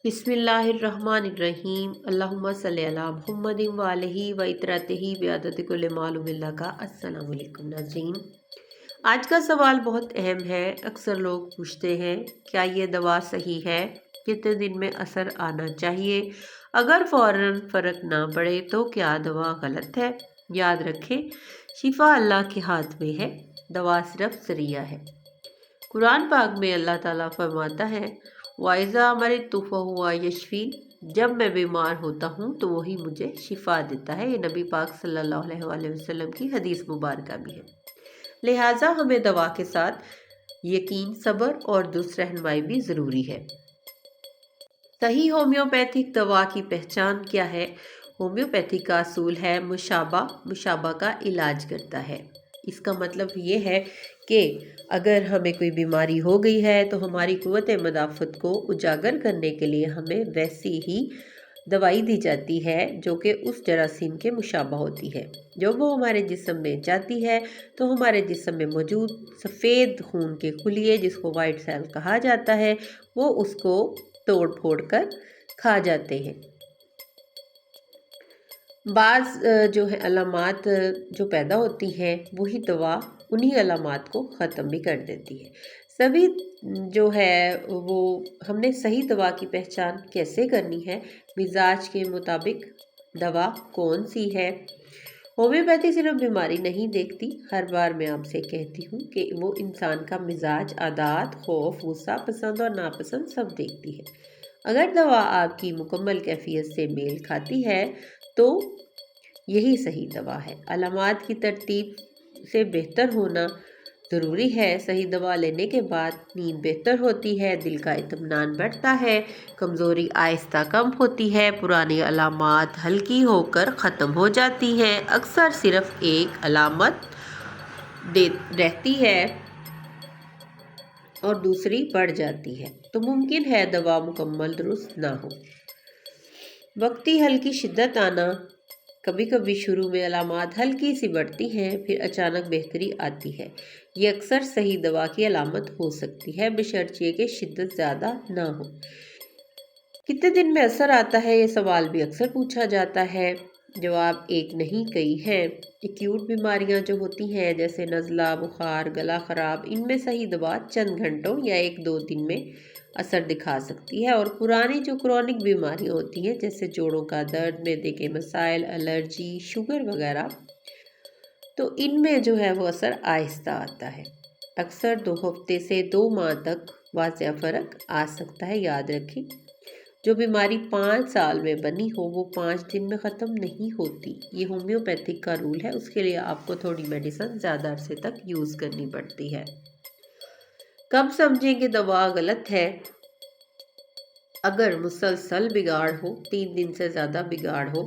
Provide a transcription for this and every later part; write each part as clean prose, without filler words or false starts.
बिस्मिल्लाहिर्रहमानिर्रहीम अल्लाहुम्मा सल्ली अला मुहम्मदिन व आलिहि व इतरतिहि बिअदद कुल्लि मालूम बिल्लाह का। अस्सलाम वालेकुम नाज़रीन, आज का सवाल बहुत अहम है। अक्सर लोग पूछते हैं क्या ये दवा सही है, कितने दिन में असर आना चाहिए, अगर फ़ौरन फ़र्क ना पड़े तो क्या दवा गलत है। याद रखें, शिफा अल्लाह के हाथ में है, दवा सिर्फ ज़रिया है। कुरान पाक में अल्लाह ताला फरमाता है, वाइज़ा मरितु फहुवा यशफीन, जब मैं बीमार होता हूँ तो वही मुझे शिफा देता है। ये नबी पाक सल्लल्लाहु अलैहि वसल्लम की हदीस मुबारक भी है। लिहाजा हमें दवा के साथ यकीन, सब्र और दुरुस्त रहनुमाई भी ज़रूरी है। सही होम्योपैथिक दवा की पहचान क्या है? होम्योपैथी का असूल है मुशाबा का इलाज करता है। इसका मतलब ये है कि अगर हमें कोई बीमारी हो गई है तो हमारी कुव्वत मदाफ़त को उजागर करने के लिए हमें वैसी ही दवाई दी जाती है जो कि उस जरासीम के मुशाबा होती है। जब वो हमारे जिस्म में जाती है तो हमारे जिस्म में मौजूद सफ़ेद खून के खुलिये, जिसको वाइट सेल कहा जाता है, वो उसको तोड़ फोड़ कर खा जाते हैं। बाज़ जो है अलामात जो पैदा होती हैं वही दवा उन्हीं अलामात को ख़त्म भी कर देती है। सभी जो है वो हमने सही दवा की पहचान कैसे करनी है? मिजाज के मुताबिक दवा कौन सी है। होम्योपैथी सिर्फ बीमारी नहीं देखती, हर बार मैं आपसे कहती हूँ कि वो इंसान का मिजाज, आदात, खौफ, गुस्सा, पसंद और नापसंद सब देखती है। अगर दवा आपकी मुकम्मल कैफियत से मेल खाती है तो यही सही दवा है। अलामात की तरतीब से बेहतर होना ज़रूरी है। सही दवा लेने के बाद नींद बेहतर होती है, दिल का इत्मीनान बढ़ता है, कमज़ोरी आहिस्ता कम होती है, पुरानी अलामात हल्की होकर ख़त्म हो जाती हैं। अक्सर सिर्फ एक अलामत रहती है और दूसरी बढ़ जाती है, तो मुमकिन है दवा मुकम्मल दुरुस्त ना हो। वक्ती हल्की शिद्दत आना, कभी कभी शुरू में अलामात हल्की सी बढ़ती हैं, फिर अचानक बेहतरी आती है। ये अक्सर सही दवा की अलामत हो सकती है, बशर्ते कि शिद्दत ज़्यादा ना हो। कितने दिन में असर आता है, ये सवाल भी अक्सर पूछा जाता है। जवाब एक नहीं, कई हैं। एक्यूट बीमारियां जो होती हैं जैसे नज़ला, बुखार, गला ख़राब, इनमें सही दवा चंद घंटों या 1-2 दिन में असर दिखा सकती है। और पुरानी जो क्रॉनिक बीमारियां होती हैं जैसे जोड़ों का दर्द, मैदे के मसाइल, एलर्जी, शुगर वगैरह, तो इनमें जो है वो असर आहिस्ता आता है। अक्सर 2 हफ्ते से 2 माह तक वाज़ह फ़र्क आ सकता है। याद रखें, जो बीमारी 5 साल में बनी हो वो 5 दिन में ख़त्म नहीं होती। ये होम्योपैथिक का रूल है, उसके लिए आपको थोड़ी मेडिसिन ज़्यादा अरसे तक यूज़ करनी पड़ती है। कब समझें कि दवा गलत है? अगर मुसलसल बिगाड़ हो, 3 दिन से ज़्यादा बिगाड़ हो,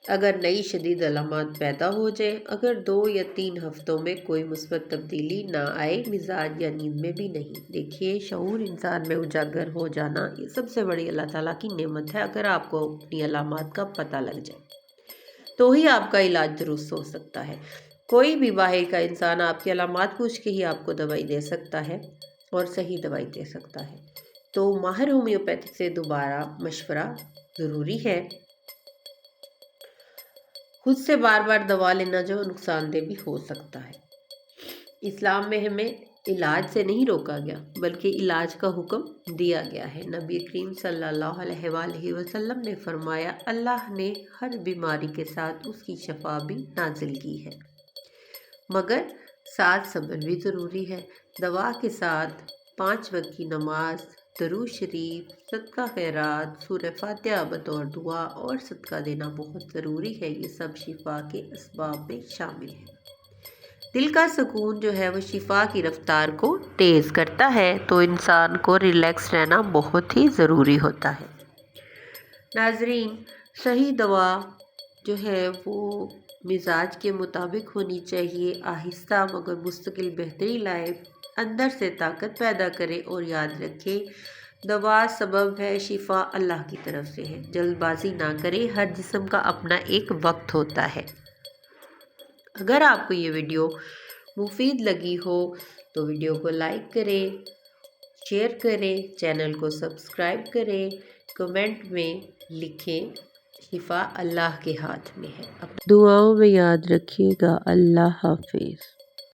अगर नई शदीद अलामत पैदा हो जाए, अगर 2 या 3 हफ्तों में कोई मुस्बत तब्दीली ना आए, मिजाज या नींद में भी नहीं। देखिए, शऊर इंसान में उजागर हो जाना ये सबसे बड़ी अल्लाह ताला की नेमत है। अगर आपको अपनी अलामत का पता लग जाए तो ही आपका इलाज दुरुस्त हो सकता है। कोई भी बाहर का इंसान आपकी अलामत पूछ के ही आपको दवाई दे सकता है और सही दवाई दे सकता है। तो माहिर होम्योपैथिक से दोबारा मशवरा ज़रूरी है। खुद से बार बार दवा लेना जो नुकसानदेह भी हो सकता है। इस्लाम में हमें इलाज से नहीं रोका गया बल्कि इलाज का हुक्म दिया गया है। नबी करीम सल्लल्लाहु अलैहि वसल्लम ने फरमाया, अल्लाह ने हर बीमारी के साथ उसकी शफा भी नाजिल की है, मगर साथ सब्र भी ज़रूरी है। दवा के साथ 5 वक्त की नमाज, दरूद शरीफ, सदका खैरात, सूरह फातिहा बतौर दुआ और सदका देना बहुत ज़रूरी है। ये सब शिफा के असबाब में शामिल है। दिल का सुकून जो है वो शिफा की रफ्तार को तेज़ करता है, तो इंसान को रिलैक्स रहना बहुत ही ज़रूरी होता है। नाजरीन, सही दवा जो है वो मिजाज के मुताबिक होनी चाहिए, आहिस्ता मगर मुस्तकिल बेहतरी लाए, अंदर से ताकत पैदा करे। और याद रखें, दवा सबब है, शिफा अल्लाह की तरफ से है। जल्दबाजी ना करें, हर जिस्म का अपना एक वक्त होता है। अगर आपको ये वीडियो मुफीद लगी हो तो वीडियो को लाइक करें, شیئر کریں، چینل کو سبسکرائب کریں، کمنٹ میں لکھیں۔ شفا اللہ کے ہاتھ میں ہے۔ دعاؤں میں یاد رکھیے گا۔ اللہ حافظ۔